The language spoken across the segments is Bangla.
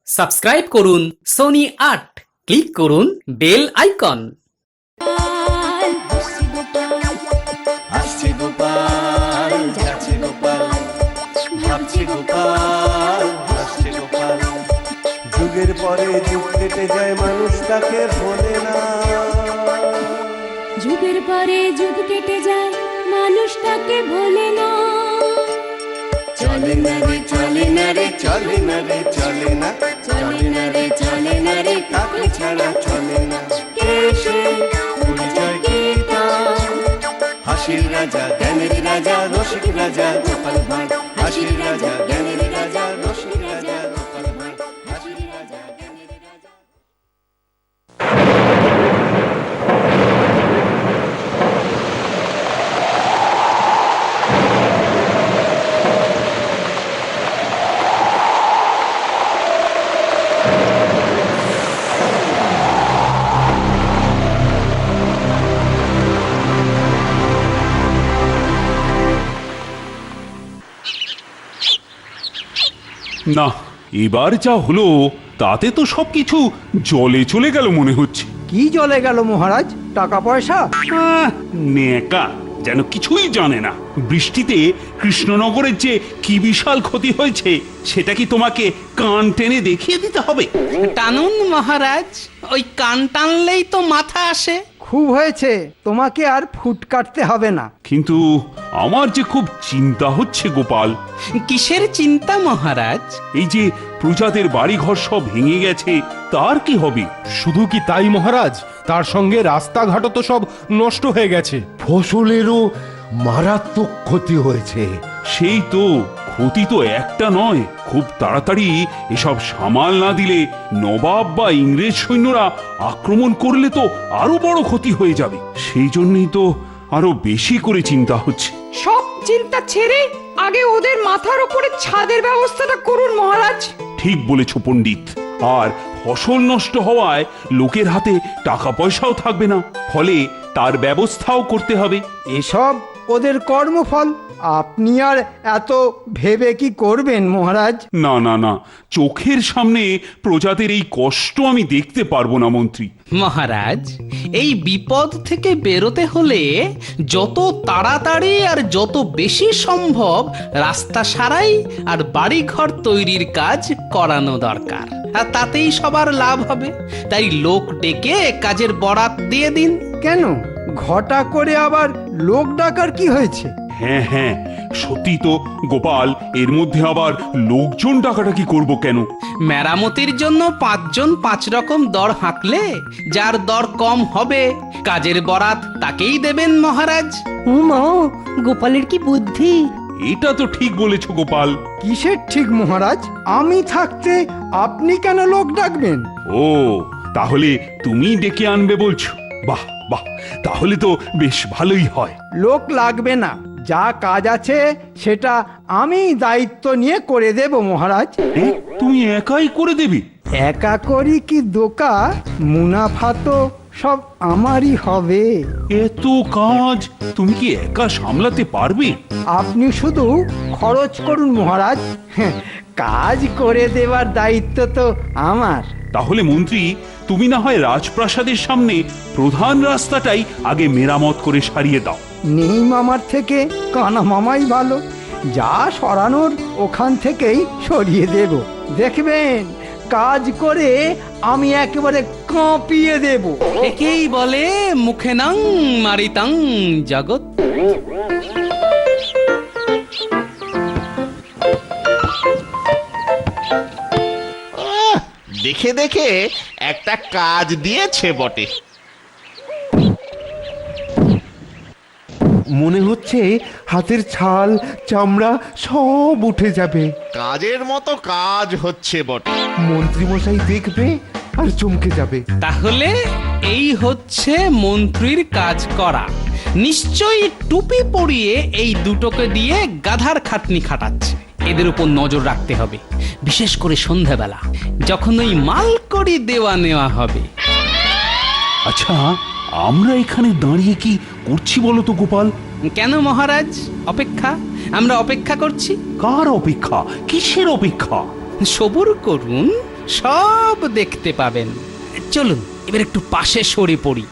সাবস্ক্রাইব করুন সোনি ৮, ক্লিক করুন বেল আইকন। আসছে গোপাল, যাচ্ছে গোপাল, ভাবছে গোপাল, হাসছে গোপাল। যুগের পরে যুগ কেটে যায়, মানুষ তাকে ভোলে না। যুগের পরে যুগ কেটে যায়, মানুষ তাকে ভোলে না। চলে না রে, চলে না রে, চলে না রে, চলে না, চলে না রে, চলে না রে, কাকে ছাড়া চলে না। কে সে পরিচয় কি তার? হাসির রাজা, জ্ঞানের রাজা, রসিক রাজা গোপাল ভাঁড়। হাসির রাজা, জ্ঞানের রাজা, রসিক রাজা গোপাল ভাঁড়। হাসির রাজা, জ্ঞানের রাজা। না, এবার যা হলো তাতে তো সবকিছু জলে চলে গেল মনে হচ্ছে। কি জলে গেল মহারাজ? টাকা পয়সা? নেকা যেন কিছুই জানে না। বৃষ্টিতে কৃষ্ণনগরের যে কি বিশাল ক্ষতি হয়েছে সেটা কি তোমাকে কান টেনে দেখিয়ে দিতে হবে? টানুন মহারাজ, ওই কান টানলেই তো মাথা আসে। খুব হয়েছে, তোমাকে আর ফুট কাটতে হবে না। কিন্তু আমার যে খুব চিন্তা হচ্ছে গোপাল। কিসের চিন্তা মহারাজ? এই যে প্রজাদের বাড়িঘর সব ভেঙে গেছে, তার কি হবে? শুধু কি তাই মহারাজ, তার সঙ্গে রাস্তাঘাটও তো সব নষ্ট হয়ে গেছে। ফসলেরও মারাত্মক ক্ষতি হয়েছে। সেই তো, ক্ষতি তো একটা নয়। খুব তাড়াতাড়ি এসব সামাল না দিলে নবাব বা ইংরেজ সৈন্যরা আক্রমণ করলে তো আরো বড় ক্ষতি হয়ে যাবে। সেই জন্যই তো আরো বেশি করে চিন্তা হচ্ছে। সব চিন্তা ছেড়ে আগে ওদের মাথার উপরে ছাদের ব্যবস্থাটা করুন মহারাজ। ঠিক বলেছ পণ্ডিত। আর ফসল নষ্ট হওয়ায় লোকের হাতে টাকা পয়সাও থাকবে না, ফলে তার ব্যবস্থাও করতে হবে। এসব ওদের কর্মফল। আপনি আর এত ভেবে কি করবেন মহারাজ? না না না, চোখের সামনে প্রজাদের এই কষ্ট আমি দেখতে পারবো না মন্ত্রী। মহারাজ, এই বিপদ থেকে বেরোতে হলে যত তাড়াতাড়ি আর যত বেশি সম্ভব রাস্তা সারাই আর বাড়িঘর তৈরির কাজ করানো দরকার। আর তাতেই সবার লাভ হবে। তাই লোক ডেকে কাজের বরাত দিয়ে দিন। কেন, ঘটা করে আবার লোক ডাকার কি হয়েছে? হ্যাঁ হ্যাঁ, সত্যি তো গোপাল, এর মধ্যে আবার লোকজন ডাকাডাকি করব কেন? মেরামতির জন্য 5 জন 5 রকম দর হাঁকলে যার দর কম হবে কাজের বরাত তাকেই দেবেন মহারাজ। মা, গোপালের কি বুদ্ধি! এটা তো ঠিক বলেছ গোপাল। কিসের ঠিক মহারাজ? আমি থাকতে আপনি কেন লোক ডাকবেন? ও, তাহলে তুমি ডেকে আনবে বলছো? বাহ বাহ, তাহলে তো বেশ ভালোই হয়। লোক লাগবে না, যা কাজ আছে সেটা আমি দায়িত্ব নিয়ে করে দেব মহারাজ। এ, তুমি একাই করে দেবে? একা করি কি দোকা, মুনাফা তো সব আমারই হবে। এত কাজ তুমি কি একা সামলাতে পারবে? আপনি শুধু খরচ করুন মহারাজ, কাজ করে দেবার দায়িত্ব তো আমার। তাহলে মন্ত্রী, তুমি না হয় রাজপ্রাসাদের সামনে প্রধান রাস্তাটাই আগে মেরামত করে সারিয়ে দাও। নেই মামার থেকে কানা মামাই ভালো। যা সরানোর ওখান থেকেই সরিয়ে দেব। দেখবেন কাজ করে আমি একেবারে কাঁপিয়ে দেব। একেই বলে মুখে নাং মারিতাং জগৎ। দেখে দেখে একটা কাজ দিয়েছে বটে। মনে হচ্ছে হাতের ছাল চামড়া সব উঠে যাবে। কাজের মতো কাজ হচ্ছে বটে। মন্ত্রীমশাই দেখবে আর চমকে যাবে। তাহলে এই হচ্ছে মন্ত্রীর কাজ করা। নিশ্চয়ই টুপি পরিয়ে এই দুটোকে দিয়ে গাধার খাটনি খাটাচ্ছে। এদের উপর নজর রাখতে হবে, বিশেষ করে সন্ধ্যাবেলা যখন ওই মালকড়ি দেওয়া নেওয়া হবে। আচ্ছা, আমরা এখানে দাঁড়িয়ে কি করছি বলো তো গোপাল? কেন মহারাজ? অপেক্ষা, আমরা অপেক্ষা করছি। কার অপেক্ষা? কিসের অপেক্ষা? সবুর করুন, সব দেখতে পাবেন। চলুন এবার একটু পাশে সরে পড়ি।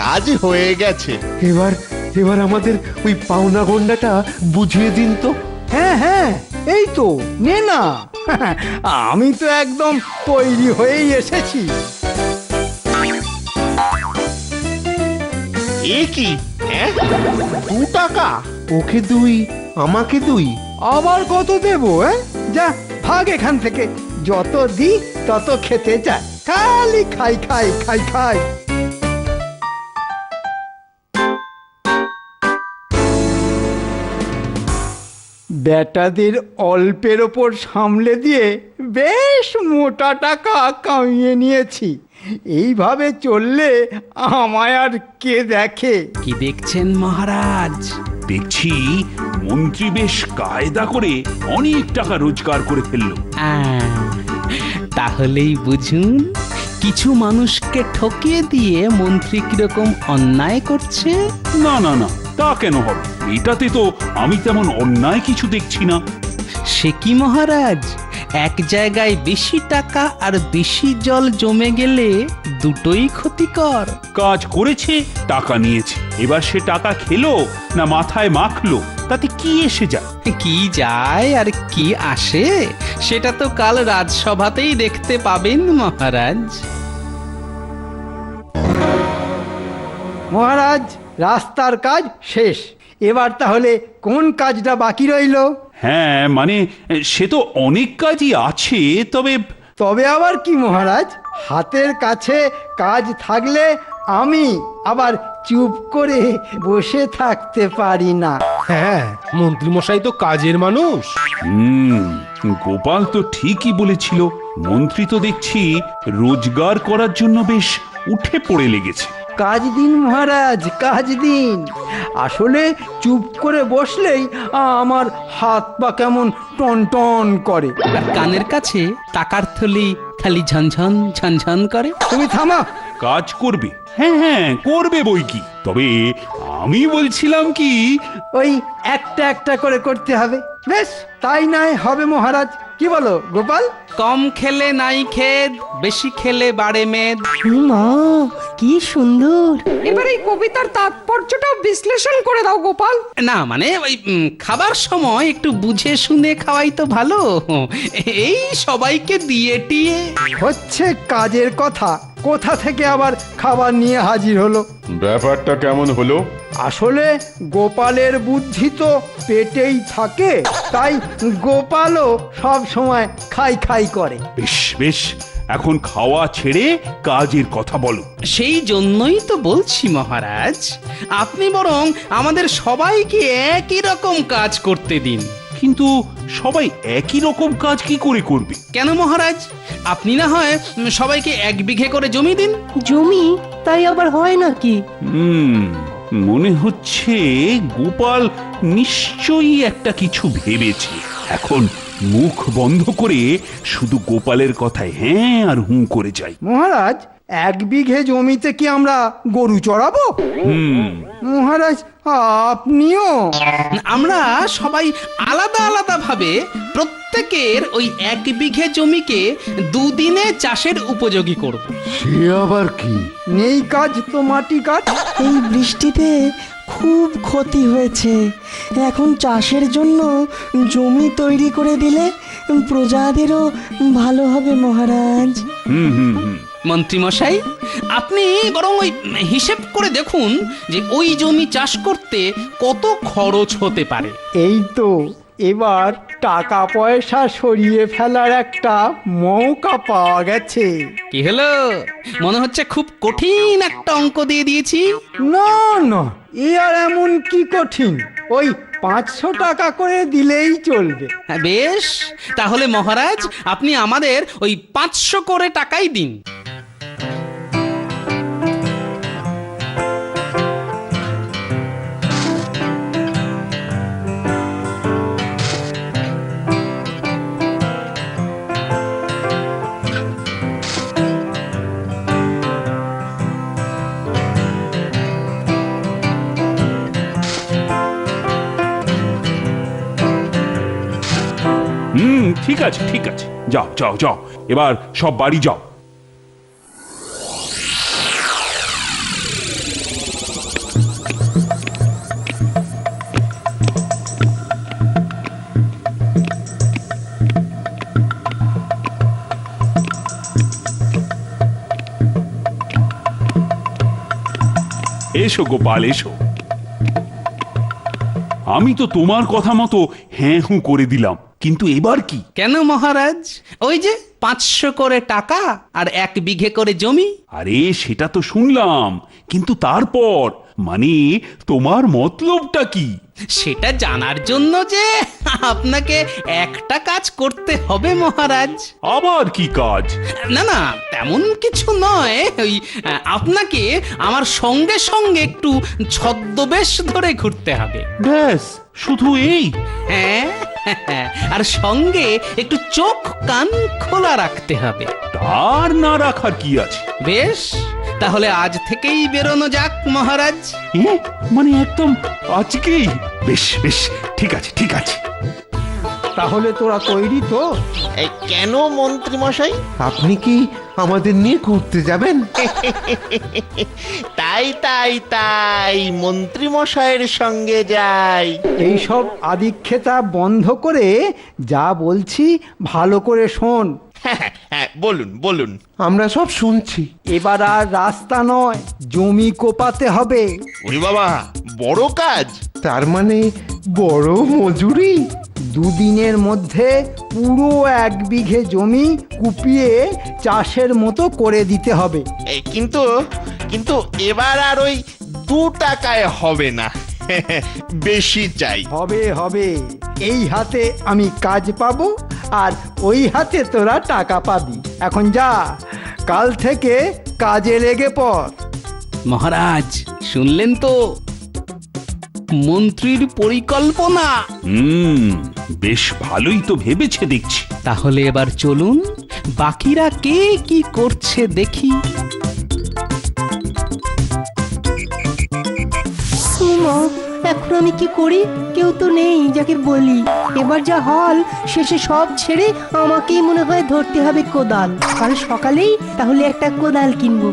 কাজ হয়ে গেছে। এবার এবার আমাদের ওই পাওনা গন্ডাটা বুঝিয়ে দিন তো। হ্যাঁ হ্যাঁ, এই তো নে না। আমি তো একদম তৈরি হয়েই এসেছি। এ কি? হ্যাঁ, 2 টাকা? ওকে 2, আমাকে 2। আবার কত দেবো? যা ভাগ এখান থেকে। যত দি তত খেতে চায়, খালি খাই খাই খাই খাই। বেটাদের অল্পের ওপর সামলে দিয়ে বেশ মোটা টাকা কামিয়ে নিয়েছি। এইভাবে চললে আমায় আর কে দেখে? কি দেখছেন মহারাজ? দেখছি মন্ত্রী বেশ কায়দা করে অনেক টাকা রোজগার করে ফেললো। তাহলেই বুঝুন কিছু মানুষকে ঠকিয়ে দিয়ে মন্ত্রী কিরকম অন্যায় করছে। না না না, তা কেন হবে? এটাতে তো আমি তেমন অন্যায় কিছু দেখছি না। সে কি মহারাজ, এক জায়গায় বেশি টাকা আর বেশি জল জমে গেলে দুটোই ক্ষতিকর। কাজ করেছে, টাকা নিয়েছে, এবার সে টাকা খেলো না মাথায় মাখলো, তাতে কি এসে যায়? কি যায় আর কি আসে সেটা তো কাল রাজসভাতেই দেখতে পাবেন মহারাজ। মহারাজ, রাস্তার কাজ শেষ। এবার তাহলে কোন কাজটা বাকি রইল? হ্যাঁ মানে সে তো অনেক কাজই আছে, তবে তবে আবার কি মহারাজ? হাতের কাছে কাজ থাকলে আমি আবার চুপ করে বসে থাকতে পারি না। হ্যাঁ, মন্ত্রীমশাই তো কাজের মানুষ। গোপাল তো ঠিকই বলেছিল। মন্ত্রী তো দেখছি রোজগার করার জন্য বেশ উঠে পড়ে লেগেছে। কাজ দিন মহারাজ, কাজ দিন। আসলে চুপ করে বসলেই আমার হাত পা কেমন টন টন করে। আর কানের কাছে টাকার থলি খালি ঝনঝন ঝনঝন করে। তুমি থামা। কাজ করবে? হ্যাঁ হ্যাঁ করবে বই কি, তবে আমি বলছিলাম কি ওই একটা একটা করে করতে হবে। বেশ, তাই নাই হবে মহারাজ। কি বলো গোপাল? কম খেলে নাই খেদ, বেশি খেলে বাড়ে মেদ। মা, কি সুন্দর। এবার এই কবিতার তাৎপর্যটা বিশ্লেষণ করে দাও গোপাল। না মানে ওই খাবার সময় একটু বুঝে শুনে খাওয়াই তো ভালো। এই সবাইকে দিয়ে টিয়ে হচ্ছে কাজের কথা, কোথা থেকে আবার খাবার নিয়ে হাজির হলো? ব্যাপারটা কেমন হলো? আসলে গোপালের বুদ্ধি তো পেটেই থাকে, তাই গোপালও সব সময় খাই খাই করে। বেশ বেশ, এখন খাওয়া ছেড়ে কাজের কথা বলো। সেই জন্যই তো বলছি মহারাজ, আপনি বরং আমাদের সবাইকে একই রকম কাজ করতে দিন। কিন্তু সবাই একই রকম কাজ কি করে করবে? কেন মহারাজ, আপনি না হয় সবাইকে 1 বিঘে করে জমি দিন। জমি তাই আবার হয় নাকি? মনে হচ্ছে গোপাল নিশ্চয়ই একটা কিছু ভেবেছে। এখন মুখ বন্ধ করে শুধু গোপালের কথায় হ্যাঁ আর হুঁ করে যাই। মহারাজ, 1 বিঘে জমিতে কি আমরা গরু চড়াবো? মহারাজ, আপনিও? আমরা সবাই আলাদা আলাদা ভাবে প্রত্যেকের ওই 1 বিঘে জমিকে 2 দিনে চাষের উপযোগী করব। সে আবার কি? নেই কাজ তো মাটি কাজ। এই বৃষ্টিতে খুব ক্ষতি হয়েছে। এখন চাষের জন্য জমি তৈরি করে দিলে প্রজাদেরও ভালো হবে মহারাজ। মন্ত্রীমশাই, আপনি বরং ওই হিসেব করে দেখুন যে ওই জমি চাষ করতে কত খরচ হতে পারে। এই তো এবার টাকা পয়সা সরিয়ে ফেলার একটা মৌকা পাওয়া গেছে। কি হলো, মনে হচ্ছে খুব কঠিন একটা অঙ্ক দিয়ে দিয়েছি? না না, এ আর এমন কি কঠিন? ওই 500 টাকা করে দিলেই চলবে। বেশ, তাহলে মহারাজ আপনি আমাদের ওই 500 করে টাকাই দিন। ঠিক আছে ঠিক আছে, যাও যাও যাও, এবার সব বাড়ি যাও। এসো গোপাল এসো। আমি তো তোমার কথা মতো হ্যাঁ হুঁ করে দিলাম, কিন্তু এবার কি? কেন মহারাজ? ওই যে 500 করে টাকা আর 1 বিঘে করে জমি। আরে সেটা তো শুনলাম, কিন্তু তারপর মানে তোমার মতলবটা কি? সেটা জানার জন্য যে আপনাকে একটা কাজ করতে হবে মহারাজ। আবার কি কাজ? না না, তেমন কিছু নয়। ওই আপনাকে আমার সঙ্গে সঙ্গে একটু ছদ্মবেশ ধরে ঘুরতে হবে। ব্যাস শুধু এই? হ্যাঁ, আর সঙ্গে একটু চোখ কান খোলা রাখতে হবে। তার না রাখার কি আছে? বেশ, তাহলে আজ থেকেই বেরোনো যাক মহারাজ। মানে একদম আজকেই? বেশ বেশ, ঠিক আছে ঠিক আছে। তাহলে তোরা তৈরি তো? কেন মন্ত্রী মশাই? আপনি কি আমাদের নিয়ে ঘুরতে যাবেন? তাই তাই তাই, মন্ত্রী মশাইয়ের সঙ্গে যাই। এইসব আদিক্ষেতা বন্ধ করে যা বলছি ভালো করে শোন। হ্যাঁ বলুন বলুন। আমরা সব শুনছি। এবার আর রাস্তা নয়, জমি কোপাতে হবে। ওরে বাবা, বড় কাজ। তার মানে বড় মজুরি? 2 দিনের মধ্যে পুরো 1 বিঘে জমি কুপিয়ে চাষের মতো করে দিতে হবে। কিন্তু কিন্তু এবার আর ওই 2 টাকায় হবে না, বেশি চাই। হবে হবে, এই হাতে আমি কাজ পাবো আর ওই হাতে তোরা টাকা পাবি। এখন যা, কাল থেকে কাজে লেগে পড়। মহারাজ শুনলেন তো মন্ত্রীর পরিকল্পনা? বেশ ভালোই তো ভেবেছে দেখছি। তাহলে এবার চলুন, বাকিরা কে কি করছে দেখি। এখন আমি কি করি? কেউ তো নেই যাকে বলি। এবার যা হল শেষে সব ছেড়ে আমাকেই মনে হয় ধরতে হবে কোদাল। আর সকালেই তাহলে একটা কোদাল কিনবো,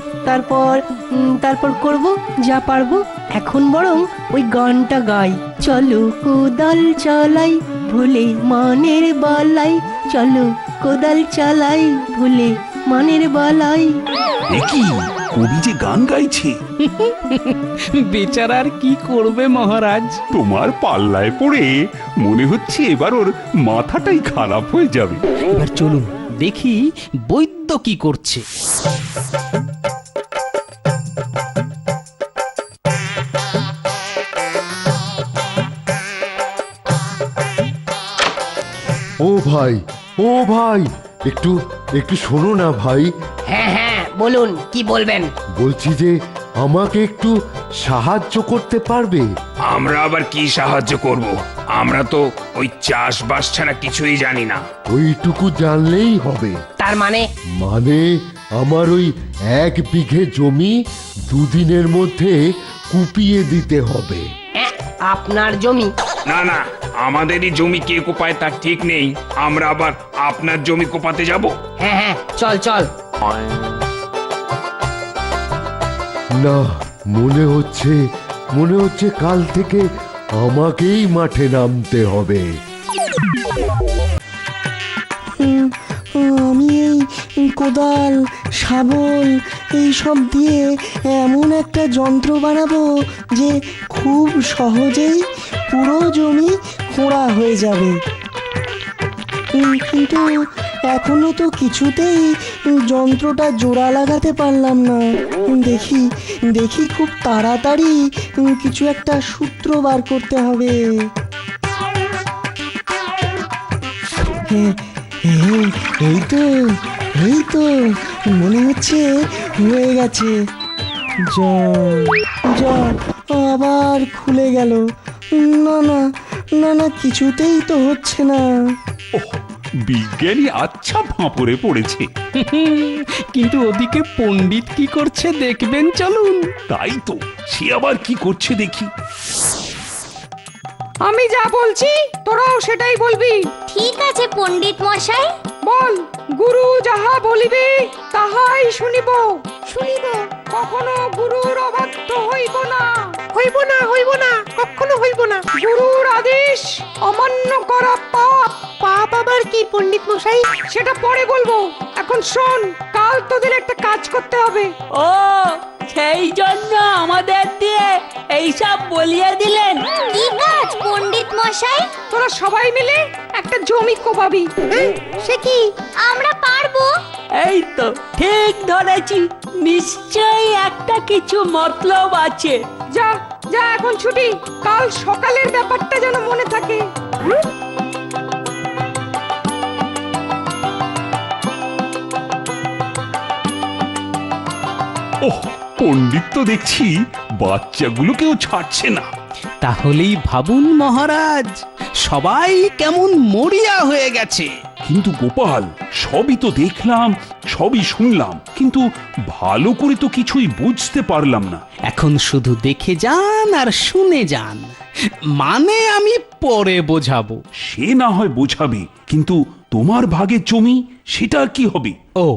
তারপর করব যা পারবো। এখন বরং ওই গানটা গাই। চলো কোদাল চালাই ভুলে মানের বালাই, চলো কোদাল চালাই ভুলে মানের বালাই। দেখি কবি যে গান গাইছে। বেচারার কি করবে মহারাজ? তোমার পাল্লায় পড়ে মনে হচ্ছে এবার ওর মাথাটাই খারাপ হয়ে যাবে। এবার চলুন দেখি বৈদ্য কি করছে। ও ভাই, ও ভাই, একটু একটু শোনো না ভাই। হ্যাঁ হ্যাঁ বলুন, কি বলবেন? বলছি যে আমাকে একটু সাহায্য করতে পারবে? আমরা আবার কি সাহায্য করব? আমরা তো ওই চাষবাস ছাড়া কিছুই জানি না। ওইটুকু জানলেই হবে। তার মানে? মানে আমার ওই 1 বিঘে জমি 2 দিনের মধ্যে কুপিয়ে দিতে হবে। আপনার জমি? না না, আমাদেরই জমি কে কোপায় তার ঠিক নেই। আমরা আবার আপনার জমি কোপাতে যাব? হ্যাঁ হ্যাঁ, চল চল। না, মনে হচ্ছে কাল থেকে আমাকেই মাঠে নামতে হবে। আমি এই কোদাল শাবল এই সব দিয়ে এমন একটা যন্ত্র বানাবো যে খুব সহজেই পুরো জমি খোঁড়া হয়ে যাবে। কিন্তু এখনো তো কিছুতেই যন্ত্রটা জোড়া লাগাতে পারলাম না। দেখি খুব তাড়াতাড়ি কিছু একটা সূত্র বার করতে হবে। এই তো মনে হচ্ছে হয়ে গেছে। আবার খুলে গেল। না কিছুতেই তো হচ্ছে না। বিজ্ঞানী আচ্ছা ফাঁপড়ে পড়েছে। কিন্তু ওদিকে পণ্ডিত কি করছে দেখবেন, চলুন। তাই তো, সে আবার কি করছে দেখি। আমি যা বলছি তোরাও সেটাই বলবি। ঠিক আছে পণ্ডিত মশাই। বল, গুরু যাহা বলিবে তাহাই শুনিব। শুনিব, কখনো গুরুর অবাধ্য হইব না। হইব না, হইব না, কখনো হইব না। গুরুর আদেশ অমান্য করা পাপ। পাপ আবার কি পণ্ডিত মশাই? সেটা পরে বলবো, এখন শোন, কাল তোদের একটা কাজ করতে হবে। ও, সেই জন্য আমাদের দিয়ে এইসব বলিয়ে দিলেন। কি কাজ পণ্ডিত মশাই? তোরা সবাই মিলে একটা জমি কোপাবি। সে কি? আমরা পারবো। এই তো ঠিক ধরেছি, নিশ্চয়ই একটা কিছু মতলব আছে। যা যা, এখন ছুটি। কাল সকালের ব্যাপারটা যেন মনে থাকে। ওহ, পণ্ডিত তো দেখছি বাচ্চাগুলোকেও ছাড়ছে না। তাহলেই ভাবুন মহারাজ, সবাই কেমন মরিয়া হয়ে গেছে। কিন্তু গোপাল, সবই তো দেখলাম, সবই শুনলাম, কিন্তু ভালো করে তো কিছুই বুঝতে পারলাম না। এখন শুধু দেখে যান আর শুনে যান, মানে আমি পরে বোঝাবো। সে না হয় বোঝাবে, কিন্তু তোমার ভাগের জমি সেটা আর কি হবে? ও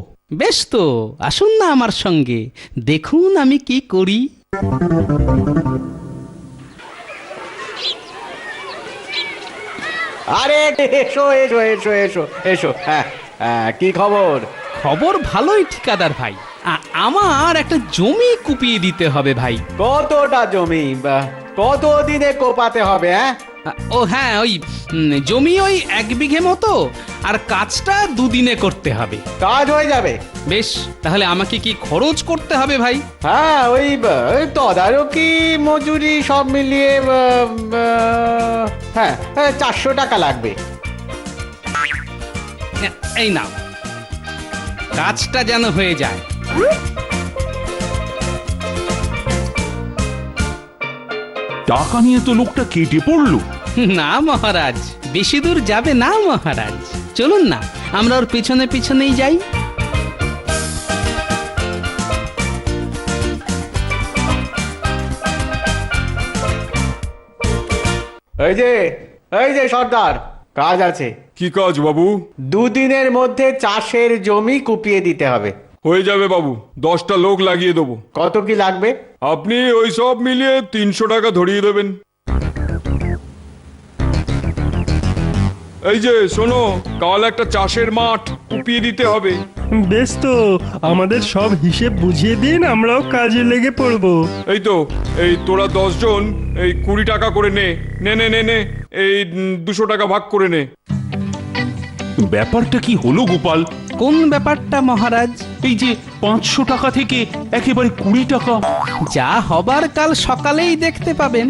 বেশ, তো আসুন না আমার সঙ্গে, দেখুন আমি কি করি। আরে এসো এসো এসো এসো এসো। হ্যাঁ হ্যাঁ, কি খবর? খবর ভালোই ঠিকাদার ভাই, আমার একটা জমি কুপিয়ে দিতে হবে ভাই। কতটা জমি? কত দিনে কোপাতে হবে? হ্যাঁ, ও হ্যাঁ, ওই জমি ওই 1 বিঘে মতো, আর কাজটা 2 দিনে করতে হবে। কাজ হয়ে যাবে? বেশ, তাহলে আমাকে কি খরচ করতে হবে ভাই? হ্যাঁ, ওই তদারকি মজুরি সব মিলিয়ে হ্যাঁ 400 টাকা লাগবে। এই নাও, কাজটা যেন হয়ে যায়। টাকা নিয়ে তো লোকটা কেটে পড়লো। না মহারাজ, বেশি দূর যাবে না মহারাজ, চলুন না আমরা ওর পিছনে পিছনেই যাই। এই যে সর্দার, কাজ আছে। কি কাজ বাবু? 2 দিনের মধ্যে চাষের জমি কুপিয়ে দিতে হবে। হয়ে যাবে বাবু, 10টা লোক লাগিয়ে দেবো। কত কি লাগবে? আপনি ওই সব মিলিয়ে 300 টাকা ধরিয়ে দেবেন। এই যে শোনো, কাল একটা চাষের মাঠ কুপিয়ে দিতে হবে। বেশ, তো আমাদের সব হিসেব বুঝিয়ে দিন, আমরাও কাজে লেগে পড়বো। এই তো, এই তোরা 10 জন এই 20 টাকা করে নে নে নে নে নে, এই 200 টাকা ভাগ করে নে। ব্যাপারটা কি হলো গোপাল? কোন ব্যাপারটা মহারাজ? এই যে 500 টাকা থেকে একেবারে 20 টাকা। যা হবার কাল সকালেই দেখতে পাবেন।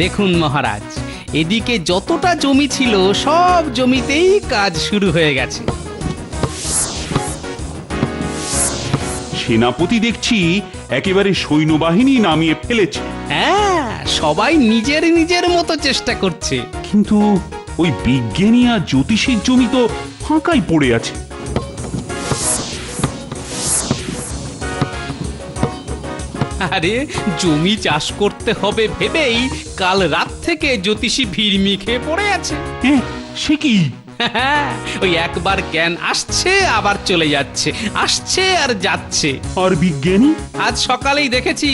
দেখুন মহারাজ, এদিকে যতটা জমি ছিল সব জমিতেই কাজ শুরু হয়ে গেছে। সেনাপতি দেখছি একেবারে সৈন্যবাহিনী নামিয়ে ফেলেছে। হ্যাঁ, সবাই নিজের নিজের মতো চেষ্টা করছে। কিন্তু ওই বিজ্ঞানী আর জ্যোতিষীর জমি তো ফাঁকাই পড়ে আছে। আরে, জমি চাষ করতে হবে ভেবেই কাল রাত থেকে জ্যোতিষী ভিড়মি খেয়ে পড়ে আছে। সে কি? ওই একবার জ্ঞান আসছে আবার চলে যাচ্ছে, আসছে আর যাচ্ছে। আর বিজ্ঞানী? আজ সকালেই দেখেছি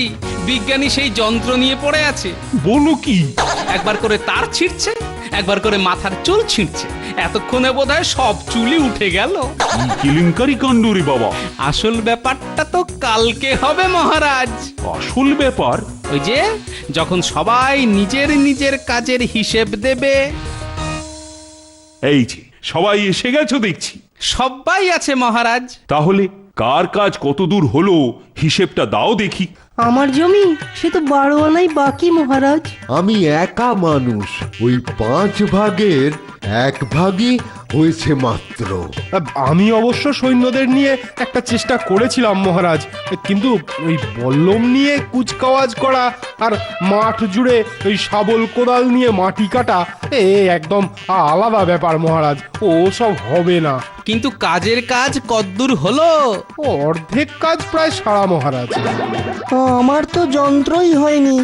বিজ্ঞানী সেই যন্ত্র নিয়ে পড়ে আছে। বলো কি? একবার করে তার ছিঁড়ছে, একবার করে মাথার চুল ছিঁড়ছে। এতক্ষণে বোধহয় সব চুলই উঠে গেল। কেলেঙ্কারি কাণ্ড রে বাবা। আসল ব্যাপারটা তো কালকে হবে মহারাজ। আসল ব্যাপার? ওই যে যখন সবাই নিজের নিজের কাজের হিসেব দেবে। এই যে সবাই এসে গেছো দেখছি। সবাই আছে মহারাজ। তাহলে কার কাজ কত দূর হলো হিসেবটা দাও দেখি। আমার জমি সে তো 12 আনাই বাকি মহারাজ। আমি একা মানুষ, ওই 5 ভাগের 1 ভাগই হয়েছে মাত্র। আমি অবশ্য সৈন্যদের নিয়ে একটা চেষ্টা করেছিলাম মহারাজ, কিন্তু ওই বল্লম নিয়ে কুচকাওয়াজ করা আর মাঠ জুড়ে ওই শাবল কোদাল নিয়ে মাটি কাটা, একদম আলাদা ব্যাপার মহারাজ, ও সব হবে না। কিন্তু কাজের কাজ কদ্দূর হলো? অর্ধেক কাজ প্রায় সারা মহারাজ। আমার তো যন্ত্রই হয়নি,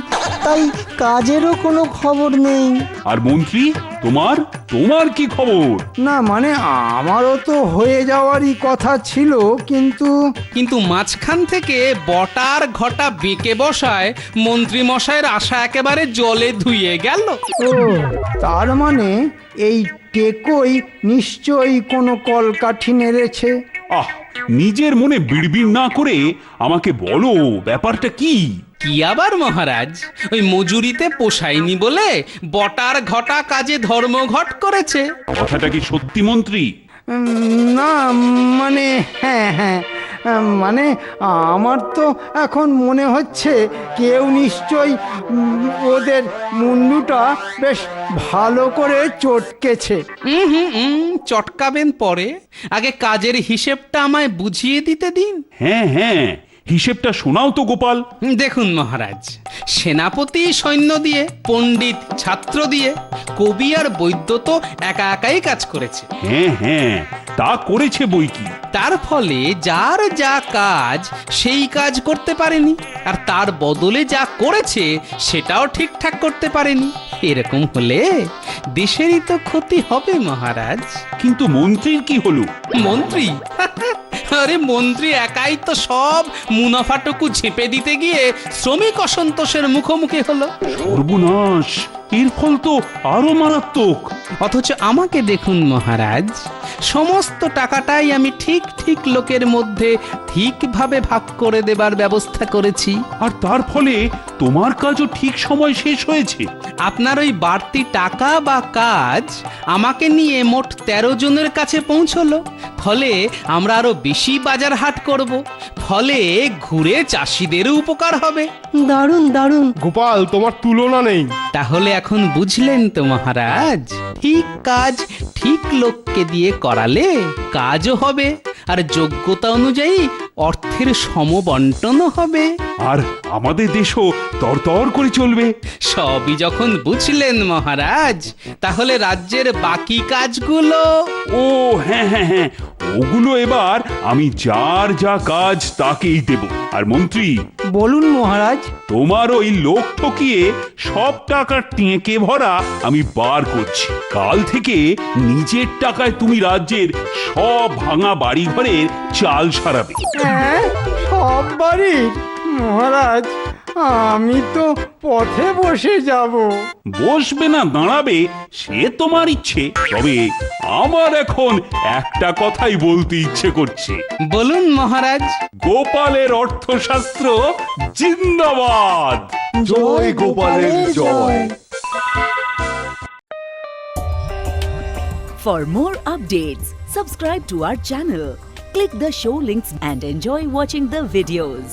তাই কাজেরও কোনো খবর নেই। আর মন্ত্রী, তোমার তোমার কি খবর? না মানে আমারও তো হয়ে যাওয়ারই কথা ছিল, কিন্তু মাঝখান থেকে বটার ঘটা বেঁকে বসায় মন্ত্রী মশাইয়ের আশা একেবারে জলে ধুয়ে গেল। ও তার মানে এই টেকই নিশ্চয়ই কোনো কলকাঠি নেড়েছে। আহ, নিজের মনে বিড়বিড় না করে আমাকে বলো ব্যাপারটা কি? কি আবার মহারাজ, ওই মজুরিতে পোষায়নি বলে বটার ঘটা কাজে ধর্মঘট করেছে। কথাটা কি সত্যি মন্ত্রী? না মানে হ্যাঁ, মানে আমার তো এখন মনে হচ্ছে কেউ নিশ্চয়ই ওদের মুন্ডুটা বেশ ভালো করে চটকেছে। চটকাবেন পরে, আগে কাজের হিসেবটা আমায় বুঝিয়ে দিতে দিন। হ্যাঁ, হিসেবটা শোনাও তো গোপাল। দেখুন মহারাজ, সেনাপতি সৈন্য দিয়ে, পণ্ডিত ছাত্র দিয়ে, কবি আর বৈদ্য তো একা একাই কাজ করেছে। হ্যাঁ, তা করেছে বই কি। তার ফলে যার যা কাজ সেই কাজ করতে পারেনি, আর তার বদলে যা করেছে সেটাও ঠিকঠাক করতে পারেনি। এরকম হলে দেশেরই তো ক্ষতি হবে মহারাজ। কিন্তু মন্ত্রীর কি হলো? মন্ত্রী আরে মন্ত্রী একাই তো সব মুনাফাটুকু ঝেপে দিতে গিয়ে শ্রমিক অসন্তোষের মুখোমুখি হলো। সর্বনাশ, এর ফল তো আরো মারাত্মক। অথচ আমাকে দেখুন মহারাজ, সমস্ত টাকাটাই আমি ঠিক ঠিক লোকের মধ্যে ঠিকভাবে ভাগ করে দেবার ব্যবস্থা করেছি। আর তার ফলে তোমার কাজও ঠিক সময় শেষ হয়েছে। আপনার ওই বাড়তি টাকা বা কাজ আমাকে নিয়ে মোট 13 জনের কাছে পৌঁছলো। ফলে আমরা আরো বেশি বাজার হাট করব, ফলে ঘুরে চাষিদেরও উপকার হবে। দারুণ দারুণ গোপাল, তোমার তুলনা নেই। তাহলে এখন বুঝলেন তো মহারাজ, ঠিক কাজ ঠিক লোককে দিয়ে করালে কাজও হবে, আর যোগ্যতা অনুযায়ী অর্থের সমবন্টনও হবে, আর আমাদের দেশও তরতর করে চলবে। সবই যখন বুঝলেন মহারাজ, তাহলে রাজ্যের বাকি কাজগুলো। ও হ্যাঁ, ওগুলো এবার আমি যার যা কাজ তাকেই দেব। আর মন্ত্রী, বলুন মহারাজ। তোমার ওই লোক ঠকিয়ে সব টাকা টেঁকে ভরা আমি বার করছি। কাল থেকে নিজের টাকায় তুমি রাজ্যের সব ভাঙা বাড়ি ঘরের চাল সারাবে। হ্যাঁ, সব বাড়ির? মহারাজ, আমি তো পথে বসে যাব। বসবে না দাঁড়াবে সে তোমার ইচ্ছে, তবে আমার এখন একটা কথাই বলতে ইচ্ছে করছে। বলুন মহারাজ। গোপালের অর্থশাস্ত্র জিন্দাবাদ। জয় গোপালের জয়। For more updates, subscribe to our channel, click the show links and enjoy watching the videos.